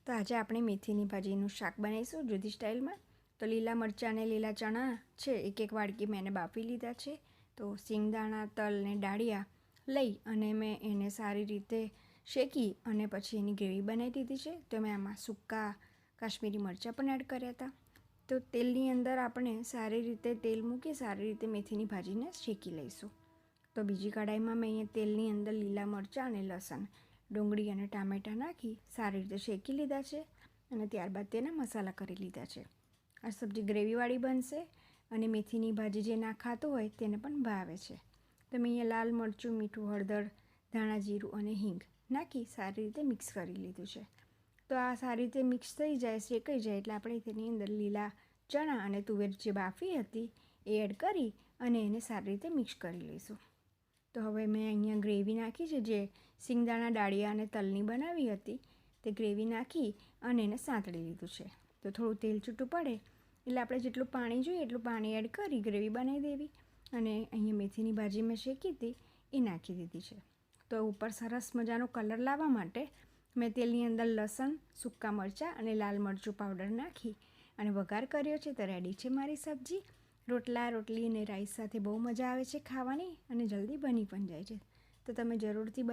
તો આજે આપણે મેથીની ભાજીનું શાક બનાવીશું જુદી સ્ટાઇલમાં. તો લીલા મરચાં અને લીલા ચણા છે, એક એક વાડકી મેં એને બાફી લીધા છે. તો સિંગદાણા, તલ ને ડાળિયા લઈ અને મેં એને સારી રીતે શેકી અને પછી એની ગ્રેવી બનાવી દીધી છે. તો મેં આમાં સૂકા કાશ્મીરી મરચાં પણ એડ કર્યા હતા. તો તેલની અંદર આપણે સારી રીતે તેલ મૂકી સારી રીતે મેથીની ભાજીને શેકી લઈશું. તો બીજી કઢાઈમાં મેં અહીંયા તેલની અંદર લીલા મરચાં અને લસણ, ડુંગળી અને ટામેટાં નાખી સારી રીતે શેકી લીધા છે અને ત્યારબાદ તેના મસાલા કરી લીધા છે. આ સબ્જી ગ્રેવીવાળી બનશે અને મેથીની ભાજી જે ના ખાતું હોય તેને પણ ભાવે છે. તો મેં અહીંયા લાલ મરચું, મીઠું, હળદર, ધાણા જીરું અને હિંગ નાખી સારી રીતે મિક્સ કરી લીધું છે. તો આ સારી રીતે મિક્સ થઈ જાય, શેકાઈ જાય એટલે આપણે તેની અંદર લીલા ચણા અને તુવેર જે બાફી હતી એ એડ કરી અને એને સારી રીતે મિક્સ કરી લઈશું. તો હવે મેં અહીંયા ગ્રેવી નાખી છે, જે સિંગદાણા, ડાળિયા અને તલની બનાવી હતી તે ગ્રેવી નાખી અને એને સાંતળી લીધું છે. તો થોડું તેલ છૂટું પડે એટલે આપણે જેટલું પાણી જોઈએ એટલું પાણી એડ કરી ગ્રેવી બનાવી દેવી અને અહીંયા મેથીની ભાજી મેં શેકી હતી એ નાખી દીધી છે. તો ઉપર સરસ મજાનો કલર લાવવા માટે મેં તેલની અંદર લસણ, સૂકા મરચાં અને લાલ મરચું પાવડર નાખી અને વઘાર કર્યો છે. તો રેડી છે મારી સબ્જી. રોટલા, રોટલી અને રાઈસ સાથે બહુ મજા આવે છે ખાવાની અને જલ્દી બની પણ જાય છે. તો તમે જરૂરથી